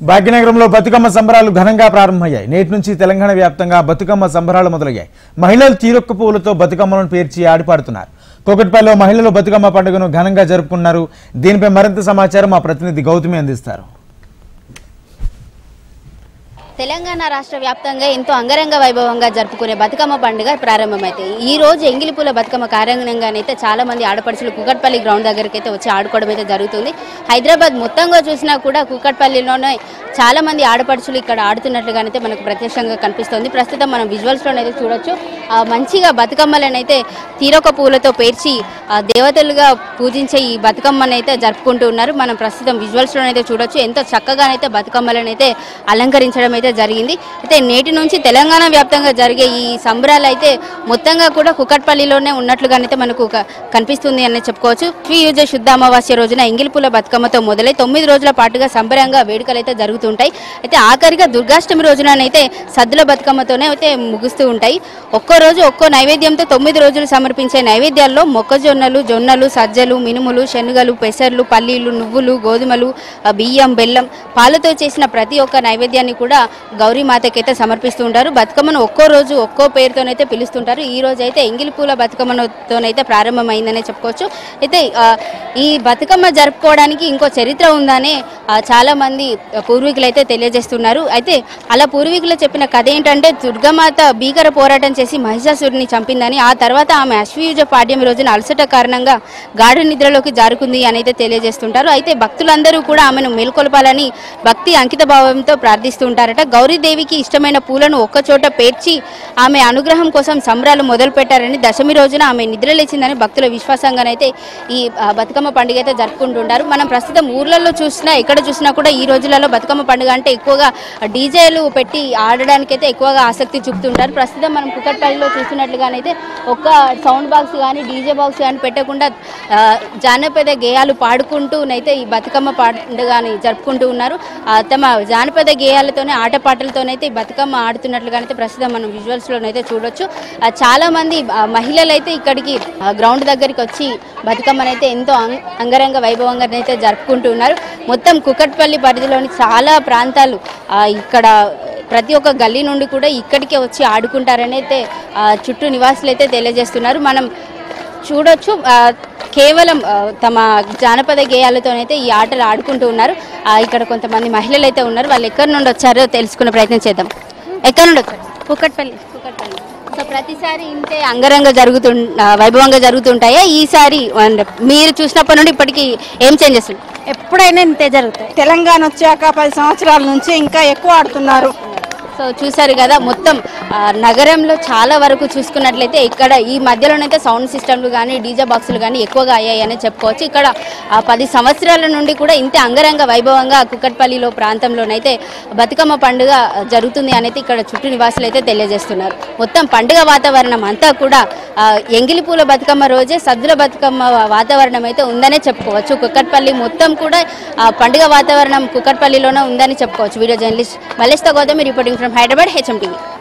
భాగ్యనగరంలో బతుకమ్మ సంబరాలు ఘనంగా ప్రారంభమయ్యాయి. నేటి నుంచి తెలంగాణ వ్యాప్తంగా బతుకమ్మ సంబరాలు మొదలయ్యాయి. మహిళలు తీరొక్క పూలతో బతుకమ్మలను పేర్చి ఆడిపాడుతున్నారు. కూకట్పల్లిలో మహిళలు బతుకమ్మ పండుగను ఘనంగా జరుపుకున్నారు. దీనిపై మరింత సమాచారం మా ప్రతినిధి గౌతమి అందిస్తారు. తెలంగాణ రాష్ట్ర వ్యాప్తంగా ఎంతో అంగరంగ వైభవంగా జరుపుకునే బతుకమ్మ పండుగ ప్రారంభమైతే ఈ రోజు ఎంగిలిపూల బతుకమ్మ కారణంగానైతే చాలా మంది ఆడపడుచులు కూకట్పల్లి గ్రౌండ్ దగ్గరికి అయితే వచ్చి ఆడుకోవడం అయితే జరుగుతుంది. హైదరాబాద్ మొత్తంగా చూసినా కూడా కూకట్పల్లిలోనే చాలా మంది ఆడపడుచులు ఇక్కడ ఆడుతున్నట్లుగానైతే మనకు ప్రత్యక్షంగా కనిపిస్తుంది. ప్రస్తుతం మనం విజువల్స్లోనైతే చూడొచ్చు. మంచిగా బతుకమ్మలనైతే తీరొక పూలతో పేర్చి దేవతలుగా పూజించే ఈ బతుకమ్మనైతే జరుపుకుంటూ ఉన్నారు. మనం ప్రస్తుతం విజువల్స్లోనైతే చూడొచ్చు. ఎంతో చక్కగానైతే బతుకమ్మలనైతే అలంకరించడం అయితే జరిగింది. అయితే నేటి నుంచి తెలంగాణ వ్యాప్తంగా జరిగే ఈ సంబరాలు అయితే మొత్తంగా కూడా కూకట్పల్లిలోనే ఉన్నట్లుగానైతే మనకు కనిపిస్తుంది అని చెప్పుకోవచ్చు. శ్రీయుజ శుద్ధ అమావాస్య రోజున ఎంగిలిపూల బతుకమ్మతో మొదలై 9 రోజుల పాటుగా సంబరంగా వేడుకలు అయితే జరుగుతుంటాయి. అయితే ఆఖరిగా దుర్గాష్టమి రోజునైతే సద్దుల బతుకమ్మతోనే అయితే ముగుస్తూ ఉంటాయి. ఒక్కో రోజు ఒక్కో నైవేద్యంతో 9 రోజులు సమర్పించే నైవేద్యాల్లో మొక్కజొన్నలు, జొన్నలు, సజ్జలు, మినుములు, శనగలు, పెసర్లు, పల్లీలు, నువ్వులు, గోధుమలు, బియ్యం, బెల్లం, పాలతో చేసిన ప్రతి ఒక్క నైవేద్యాన్ని కూడా గౌరీమాతకైతే సమర్పిస్తూ ఉంటారు. బతుకమ్మను ఒక్కో రోజు ఒక్కో పేరుతోనైతే పిలుస్తుంటారు. ఈ రోజు అయితే ఎంగిలిపూల బతుకమ్మతోనైతే ప్రారంభమైందనే చెప్పుకోవచ్చు. అయితే ఈ బతుకమ్మ జరుపుకోవడానికి ఇంకో చరిత్ర ఉందనే చాలా మంది పూర్వీకులు అయితే తెలియజేస్తున్నారు. అయితే అలా పూర్వీకులు చెప్పిన కథ ఏంటంటే దుర్గామాత భీకర పోరాటం చేసి మహిషాసురుని చంపిందని, ఆ తర్వాత ఆమె అశ్వయుజ పాడ్యమి రోజున అలసట కారణంగా గాఢ నిద్రలోకి జారుకుంది అని అయితే తెలియజేస్తుంటారు. అయితే భక్తులందరూ కూడా ఆమెను మేల్కొల్పాలని భక్తి అంకిత భావంతో ప్రార్థిస్తూ ఉంటారట. గౌరీదేవికి ఇష్టమైన పూలను ఒక్కచోట పేర్చి ఆమె అనుగ్రహం కోసం సంబరాలు మొదలు పెట్టారని, దశమి రోజున ఆమె నిద్రలేచిందని భక్తుల విశ్వాసంగానైతే ఈ బతుకమ్మ పండుగ అయితే జరుపుకుంటుంటారు. మనం ప్రస్తుతం ఊర్లలో చూసినా ఎక్కడ చూసినా కూడా ఈ రోజులలో బతుకమ్మ పండుగ అంటే ఎక్కువగా డీజేలు పెట్టి ఆడడానికైతే ఎక్కువగా ఆసక్తి చూపుతుంటారు. ప్రస్తుతం మనం కూకట్పల్లిలో చూస్తున్నట్లుగానైతే ఒక్క సౌండ్ బాక్స్ కానీ డీజే బాక్స్ కానీ పెట్టకుండా జానపద గేయాలు పాడుకుంటూనైతే ఈ బతుకమ్మ పండుగని జరుపుకుంటూ ఉన్నారు. తమ జానపద గేయాలతోనే ఆటపాటలతోనైతే ఈ బతుకమ్మ ఆడుతున్నట్లుగానైతే ప్రస్తుతం మనం విజువల్స్లోనైతే చూడొచ్చు. చాలా మంది మహిళలు అయితే ఇక్కడికి గ్రౌండ్ దగ్గరికి వచ్చి బతుకమ్మనైతే ఎంతో అంగరంగ వైభవంగా అయితే జరుపుకుంటూ ఉన్నారు. మొత్తం కూకట్పల్లి పరిధిలోని చాలా ప్రాంతాలు ఇక్కడ ప్రతి ఒక్క గల్లీ నుండి కూడా ఇక్కడికే వచ్చి ఆడుకుంటారని అయితే చుట్టూ నివాసులు అయితే తెలియజేస్తున్నారు. మనం చూడొచ్చు. కేవలం తమ జానపద గేయాలతోనైతే ఈ ఆటలు ఆడుకుంటూ ఉన్నారు. ఇక్కడ కొంతమంది మహిళలు అయితే ఉన్నారు. వాళ్ళు ఎక్కడి నుండి వచ్చారో తెలుసుకునే ప్రయత్నం చేద్దాం. ఎక్కడి నుండి వచ్చారు? కూకట్పల్లి. సో ప్రతిసారి ఇంతే అంగరంగ వైభవంగా జరుగుతుంటాయా? ఈసారి మీరు చూసినప్పటి నుండి ఇప్పటికీ ఏం చేంజెస్? ఎప్పుడైనా ఇంతే జరుగుతాయి. తెలంగాణ వచ్చాక 10 సంవత్సరాల నుంచి ఇంకా ఎక్కువ ఆడుతున్నారు. సో చూసారు కదా, మొత్తం నగరంలో చాలా వరకు చూసుకున్నట్లయితే ఇక్కడ ఈ మధ్యలోనైతే సౌండ్ సిస్టమ్లు కానీ డీజే బాక్సులు కానీ ఎక్కువగా అయ్యాయని చెప్పుకోవచ్చు. ఇక్కడ 10 సంవత్సరాల నుండి కూడా ఇంతే అంగరంగ వైభవంగా కూకట్పల్లిలో ప్రాంతంలోనైతే బతుకమ్మ పండుగ జరుగుతుంది అనేది ఇక్కడ చుట్టూ నివాసులు అయితే తెలియజేస్తున్నారు. మొత్తం పండుగ వాతావరణం అంతా కూడా ఎంగిలిపూల బతుకమ్మ రోజే సద్దుల బతుకమ్మ వాతావరణం అయితే ఉందనే చెప్పుకోవచ్చు. కూకట్పల్లి మొత్తం కూడా పండుగ వాతావరణం కూకట్పల్లిలోనే ఉందని చెప్పుకోవచ్చు. వీడియో జర్నలిస్ట్ మల్లేష్తో Gautami reporting from Hyderabad, HM TV.